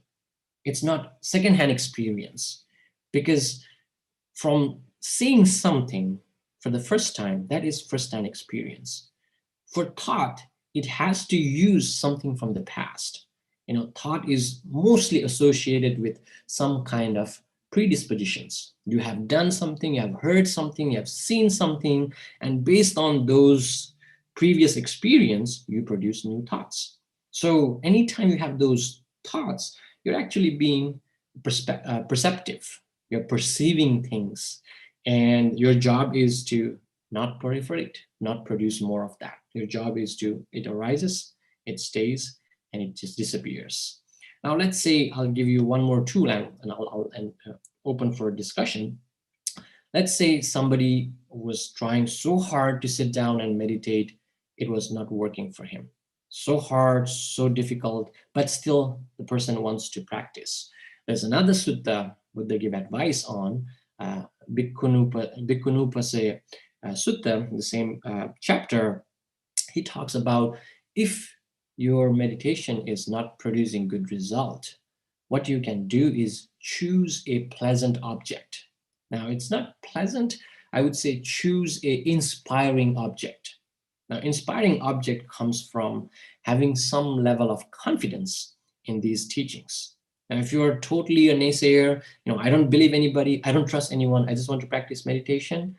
It's not second-hand experience, because from seeing something for the first time, that is first-hand experience. For thought, it has to use something from the past. Thought is mostly associated with some kind of predispositions. You have done something, you have heard something, you have seen something, and based on those previous experience, you produce new thoughts. So anytime you have those thoughts, you're actually being perceptive. You're perceiving things, and your job is to not proliferate, not produce more of that. Your job is to, it arises, it stays, and it just disappears. Now, let's say I'll give you one more tool, and I'll open for discussion. Let's say somebody was trying so hard to sit down and meditate, it was not working for him. So hard, so difficult, but still the person wants to practice. There's another sutta Buddha give advice on, Bhikkhu Sutta, the same chapter. He talks about, if your meditation is not producing good result, what you can do is choose a pleasant object. Now, it's not pleasant, I would say choose a inspiring object. Now, inspiring object comes from having some level of confidence in these teachings. Now, if you're totally a naysayer, I don't believe anybody, I don't trust anyone, I just want to practice meditation,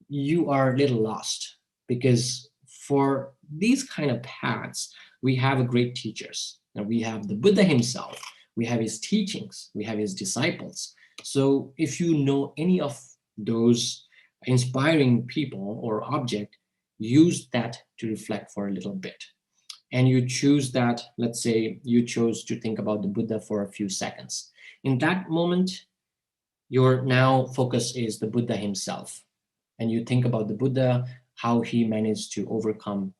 you are a little lost, because for these kind of paths, we have great teachers. Now, we have the Buddha himself, we have his teachings, we have his disciples. So if you know any of those inspiring people or object, use that to reflect for a little bit. And you choose that, let's say you chose to think about the Buddha for a few seconds. In that moment, your now focus is the Buddha himself. And you think about the Buddha, how he managed to overcome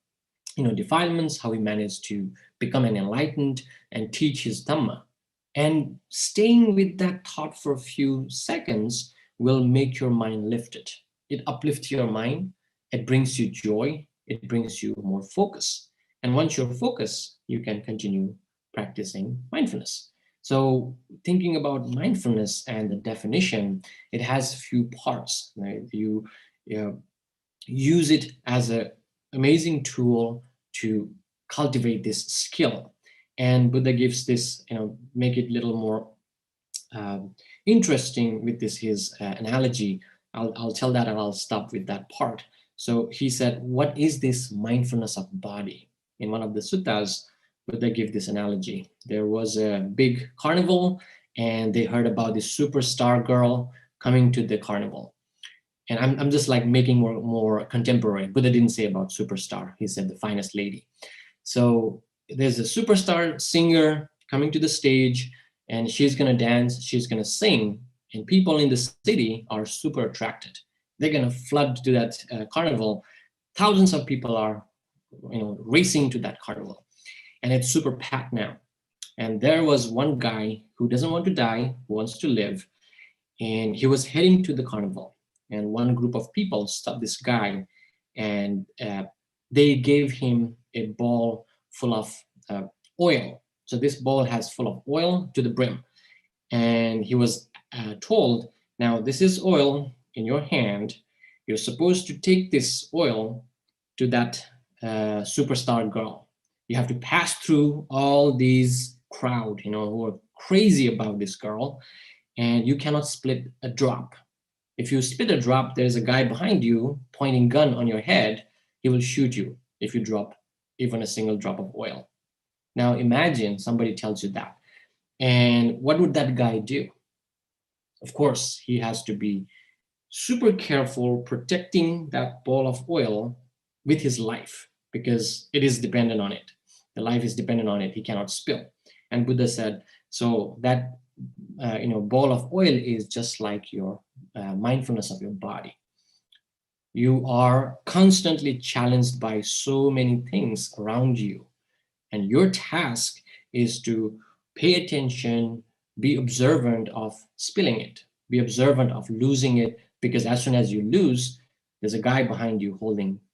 defilements, how he managed to become an enlightened and teach his Dhamma. And staying with that thought for a few seconds will make your mind lifted. It uplifts your mind, it brings you joy, it brings you more focus. And once you're focused, you can continue practicing mindfulness. So thinking about mindfulness and the definition, it has a few parts. Right? You use it as an amazing tool to cultivate this skill. And Buddha gives this, make it a little more interesting with this, his analogy. I'll tell that and I'll stop with that part. So he said, what is this mindfulness of body? In one of the suttas, Buddha gave this analogy. There was a big carnival and they heard about this superstar girl coming to the carnival. And I'm just like making more contemporary. Buddha didn't say about superstar. He said the finest lady. So there's a superstar singer coming to the stage and she's going to dance, she's going to sing, and people in the city are super attracted. They're going to flood to that carnival. Thousands of people are racing to that carnival, and it's super packed now. And there was one guy who doesn't want to die, who wants to live, and he was heading to the carnival. And one group of people stopped this guy, and they gave him a bowl full of oil. So this bowl has full of oil to the brim. And he was told, now this is oil in your hand. You're supposed to take this oil to that superstar girl. You have to pass through all these crowd, who are crazy about this girl, and you cannot split a drop. If you split a drop, there's a guy behind you pointing gun on your head. He will shoot you if you drop even a single drop of oil. Now imagine somebody tells you that. And what would that guy do? Of course, he has to be super careful protecting that ball of oil with his life, because it is dependent on it. The life is dependent on it. He cannot spill. And Buddha said, so that ball of oil is just like your mindfulness of your body. You are constantly challenged by so many things around you. And your task is to pay attention, be observant of spilling it, be observant of losing it, because as soon as you lose, there's a guy behind you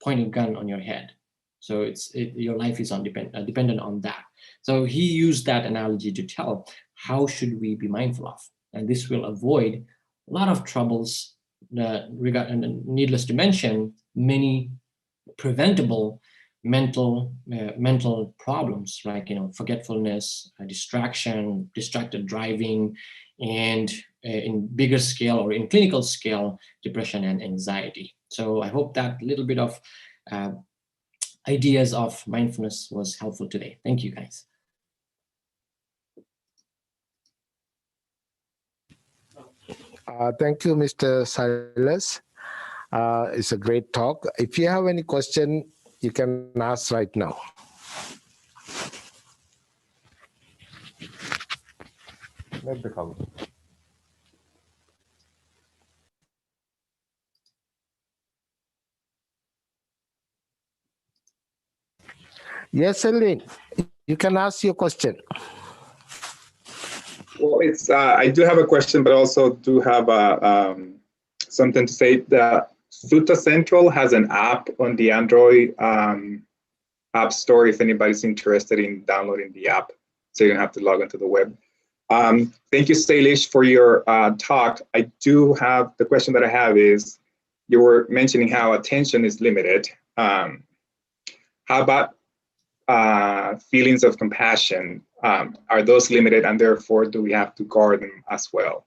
pointing gun on your head. So your life is dependent on that. So he used that analogy to tell how should we be mindful of, and this will avoid a lot of troubles. Needless to mention, many preventable mental problems like forgetfulness, distraction, distracted driving, and in bigger scale or in clinical scale, depression and anxiety. So I hope that little bit of ideas of mindfulness was helpful today. Thank you, guys. Thank you, Mr. Sailesh. It's a great talk. If you have any question, you can ask right now. Let the cover. Yes, Celine, you can ask your question. Well, it's I do have a question, but also do have something to say. The Sutta Central has an app on the Android App Store if anybody's interested in downloading the app, so you don't have to log into the web. Thank you, Sailesh, for your talk. I do have, the question that I have is, you were mentioning how attention is limited. How about feelings of compassion? Are those limited, and therefore do we have to guard them as well?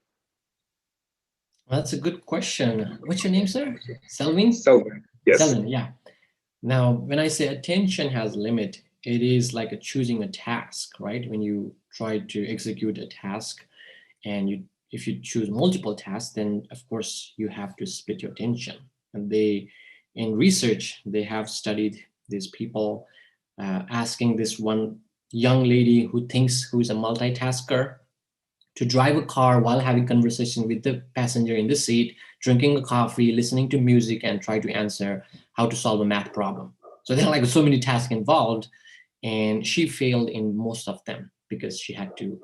That's a good question. What's your name, sir? Selvin? Selvin, yes. Selvin, yeah. Now, when I say attention has limit, it is like choosing a task, right? When you try to execute a task, and if you choose multiple tasks, then of course you have to split your attention. And in research, they have studied these people, asking this one young lady who's a multitasker to drive a car while having conversation with the passenger in the seat, drinking a coffee, listening to music, and try to answer how to solve a math problem. So there are like so many tasks involved, and she failed in most of them because she had to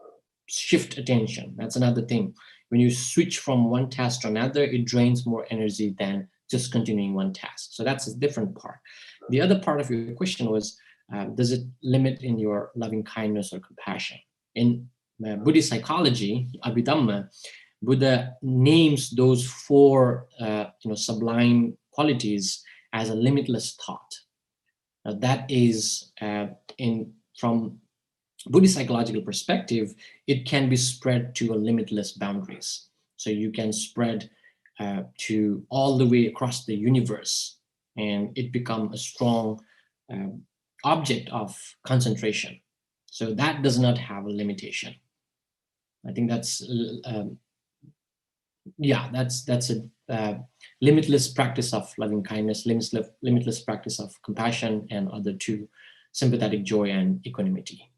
shift attention. That's another thing. When you switch from one task to another, it drains more energy than just continuing one task. So that's a different part. The other part of your question was, does it limit in your loving kindness or compassion? In Buddhist psychology, Abhidhamma, Buddha names those four sublime qualities as a limitless thought. Now that is, from Buddhist psychological perspective, it can be spread to a limitless boundaries. So you can spread to all the way across the universe, and it become a strong object of concentration. So that does not have a limitation. I think that's that's a limitless practice of loving kindness, limitless practice of compassion, and other two, sympathetic joy and equanimity.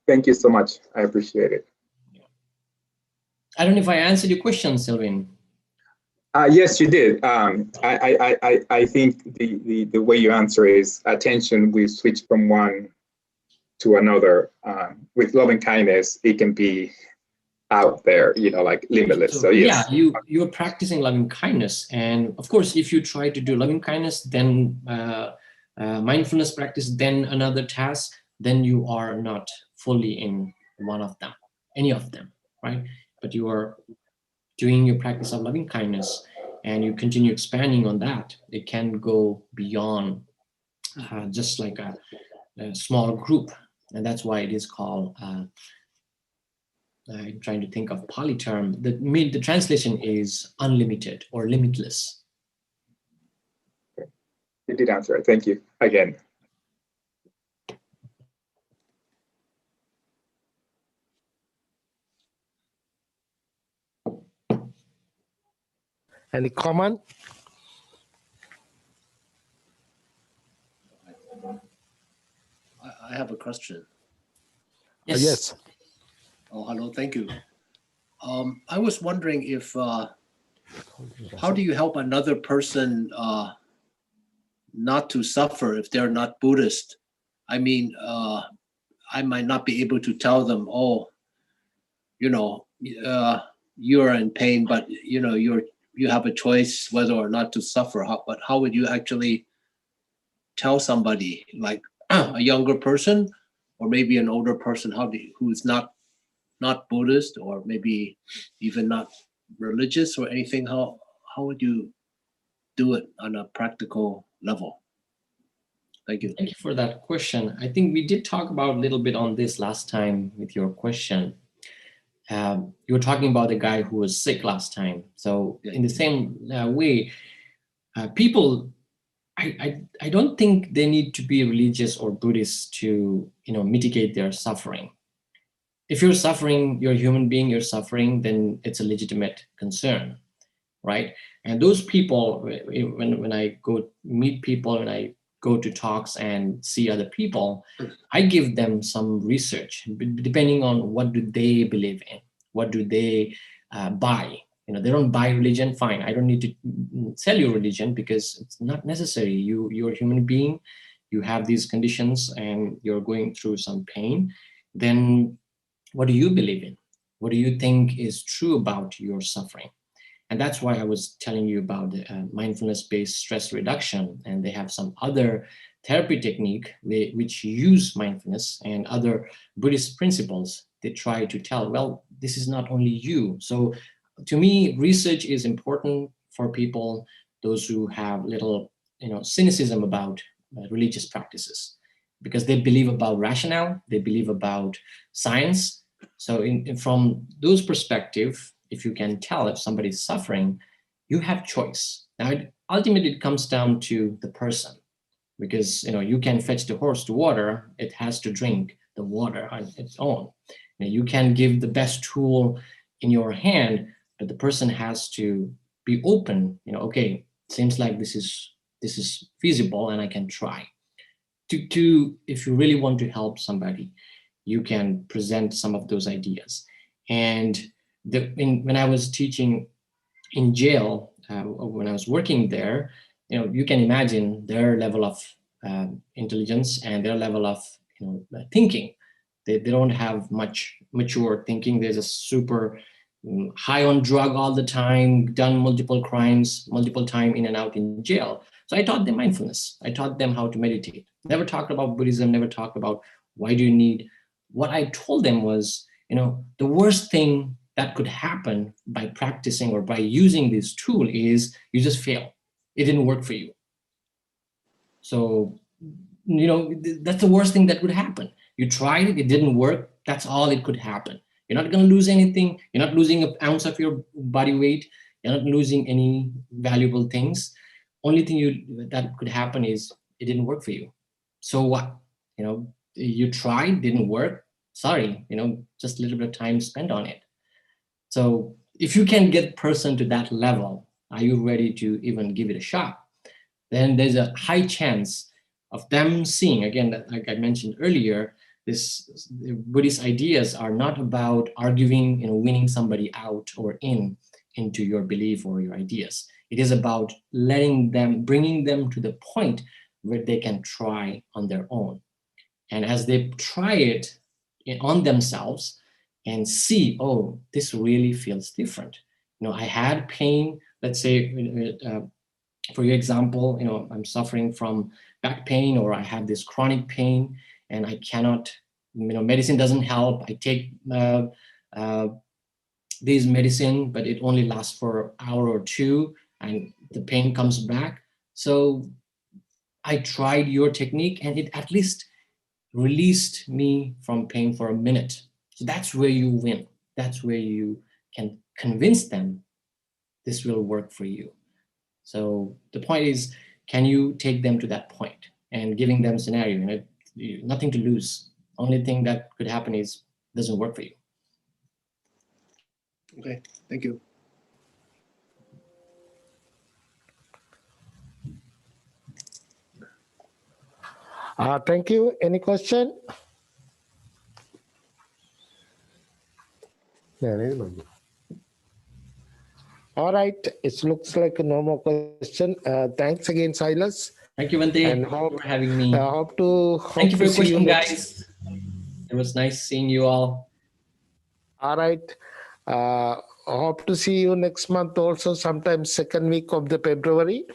Thank you so much. I appreciate it. I don't know if I answered your question, Selvin. Yes, you did. I think the way you answer is attention. We switch from one to another. With loving kindness, it can be out there, like limitless. So yes. Yeah, you're practicing loving kindness, and of course, if you try to do loving kindness, then mindfulness practice, then another task, then you are not fully in one of them, any of them, right? But you are doing your practice of loving kindness, and you continue expanding on that. It can go beyond just like a small group, and that's why it is called. I'm trying to think of Pali term. The translation is unlimited or limitless. You did answer it. Thank you again. Any comment? I have a question. Yes. Yes. Oh, hello. Thank you. I was wondering if, how do you help another person not to suffer if they're not Buddhist? I mean, I might not be able to tell them, oh, you're in pain, but you have a choice whether or not to suffer. But how would you actually tell somebody, like a younger person, or maybe an older person, who's not Buddhist, or maybe even not religious or anything? How would you do it on a practical level? Thank you. Thank you for that question. I think we did talk about a little bit on this last time with your question. You were talking about the guy who was sick last time. So in the same way, people, I don't think they need to be religious or Buddhist to mitigate their suffering. If you're suffering, you're a human being, you're suffering, then it's a legitimate concern, right? And those people, when I go meet people, when I go to talks and see other people, I give them some research, depending on what do they believe in, what do they buy. They don't buy religion, fine. I don't need to sell you religion because it's not necessary. You're a human being, you have these conditions and you're going through some pain. Then what do you believe in? What do you think is true about your suffering? And that's why I was telling you about mindfulness-based stress reduction. And they have some other therapy technique which use mindfulness and other Buddhist principles. They try to tell, well, this is not only you. So to me, research is important for people, those who have little cynicism about religious practices, because they believe about rationale, they believe about science. So from those perspectives, if you can tell if somebody is suffering, you have choice. Now, ultimately, it comes down to the person, because you can fetch the horse to water, it has to drink the water on its own. You can give the best tool in your hand, but the person has to be open. Okay, seems like this is feasible, and I can try. If you really want to help somebody, you can present some of those ideas. And when I was teaching in jail, when I was working there, you can imagine their level of intelligence and their level of thinking. They don't have much mature thinking. There's a super high on drug all the time, done multiple crimes, multiple time in and out in jail. So I taught them mindfulness. I taught them how to meditate. Never talked about Buddhism, never talked about why do you need. What I told them was, the worst thing that could happen by practicing or by using this tool is you just fail. It didn't work for you. So, that's the worst thing that could happen. You tried it, it didn't work. That's all it could happen. You're not going to lose anything. You're not losing an ounce of your body weight. You're not losing any valuable things. Only thing that could happen is it didn't work for you. So what? You tried, didn't work. Sorry, just a little bit of time spent on it. So if you can get person to that level, are you ready to even give it a shot? Then there's a high chance of them seeing, again, like I mentioned earlier, the Buddhist ideas are not about arguing, winning somebody out or into your belief or your ideas. It is about bringing them to the point where they can try on their own. And as they try it on themselves and see, oh, this really feels different. I had pain, let's say, for your example, I'm suffering from back pain, or I have this chronic pain and I cannot, medicine doesn't help. I take this medicine, but it only lasts for an hour or two and the pain comes back. So I tried your technique and it at least released me from pain for a minute. So that's where you win. That's where you can convince them this will work for you. So the point is, can you take them to that point and giving them scenario? Nothing to lose. Only thing that could happen is it doesn't work for you. Okay, thank you. Thank you. Any question? All right. It looks like no more question. Thanks again, Silas. Thank you, Bhante, And for having me. Thank you for your question, guys. It was nice seeing you all. All right. Hope to see you next month also, sometime second week of the February.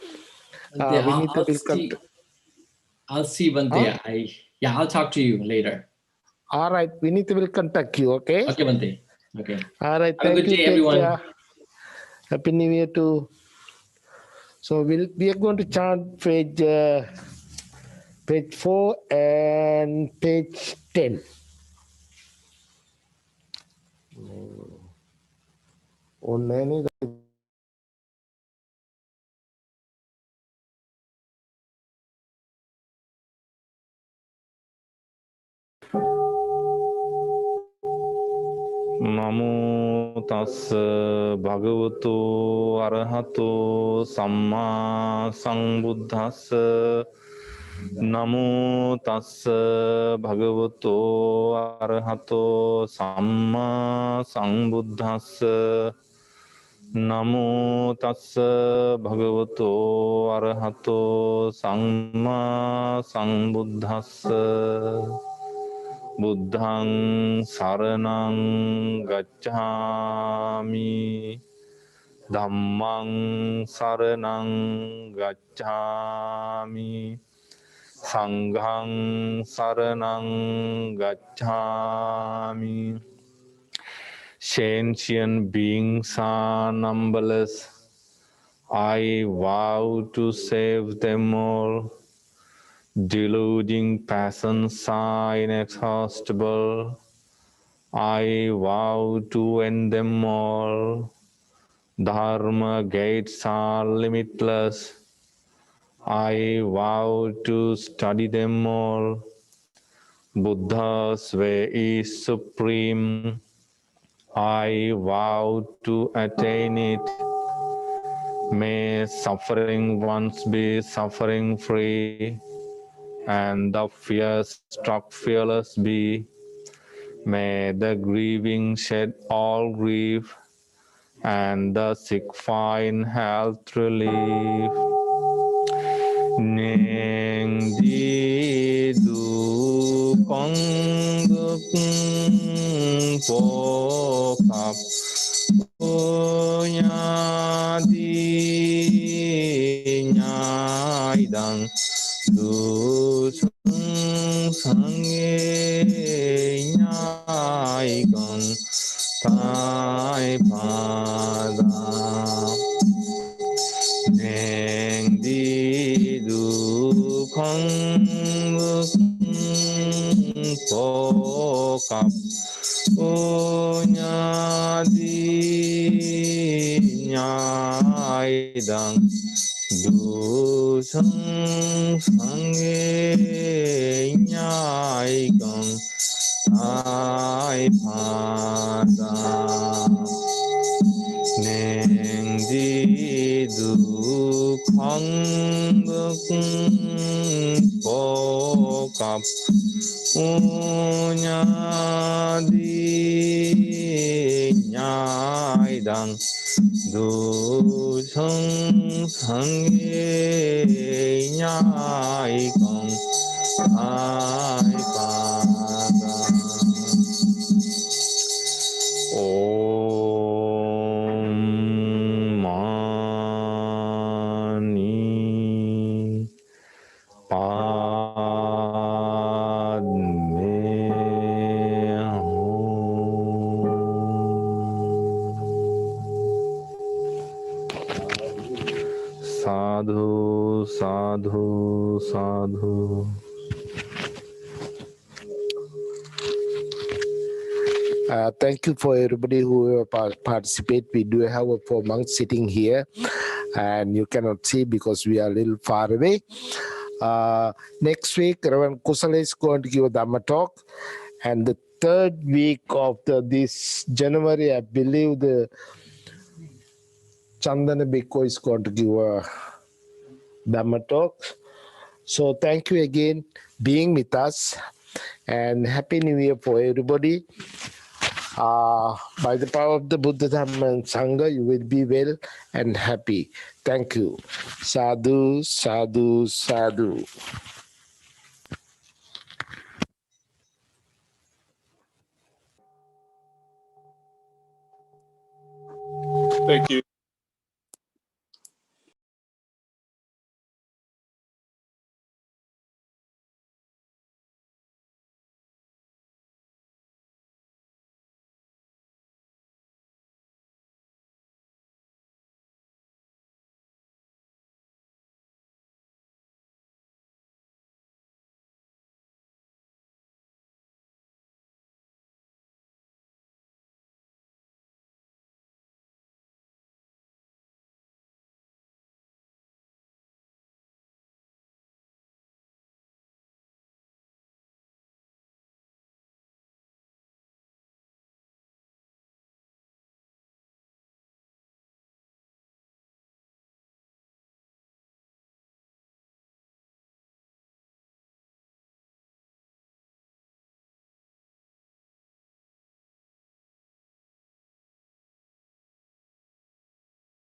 I'll see Bhante. I'll talk to you later. All right. Vinita will contact you, okay? Okay, Bhante. Okay. All right. Have a good day, everyone. Happy New Year too. So we are going to chant page page 4 and page 10. Only නමෝ තස්ස භගවතු අරහතෝ සම්මා සංබුද්දස්ස නමෝ තස්ස භගවතු අරහතෝ සම්මා සංබුද්දස්ස නමෝ තස්ස භගවතු අරහතෝ සම්මා සංබුද්දස්ස බුද්ධං සරණං ගච්ඡාමි ධම්මං සරණං ගච්ඡාමි සංඝං සරණං ගච්ඡාමි. Sentient beings are numberless. I vow to save them all. Deluding passions are inexhaustible. I vow to end them all. Dharma gates are limitless. I vow to study them all. Buddha's way is supreme. I vow to attain it. May suffering ones be suffering free, and the fear-struck fearless be. May the grieving shed all grief, and the sick find health relief. Neng di du kong duk po kap o nya di nyai dang du chung sang ye nyai gong tai pa da neng di du kong po kap o nya di nyai dang du sang sang ye nyai gong tai pa da neng di du khong guk po kap o nya di nhai đằng du sang sang ye nhai còn ai pa da Om Mani Padme Sadhu, sadhu, sadhu. Thank you for everybody who participate. We do have 4 monks sitting here, and you cannot see because we are a little far away. Next week, Reverend Kusala is going to give a Dhamma talk, and the 3rd week of this January, I believe the Chandana Bhikkhu is going to give a Dhamma talk. So thank you again being with us, and Happy New Year for everybody. By the power of the Buddha Dhamma and Sangha, you will be well and happy. Thank you. Sadhu, sadhu, sadhu. Thank you.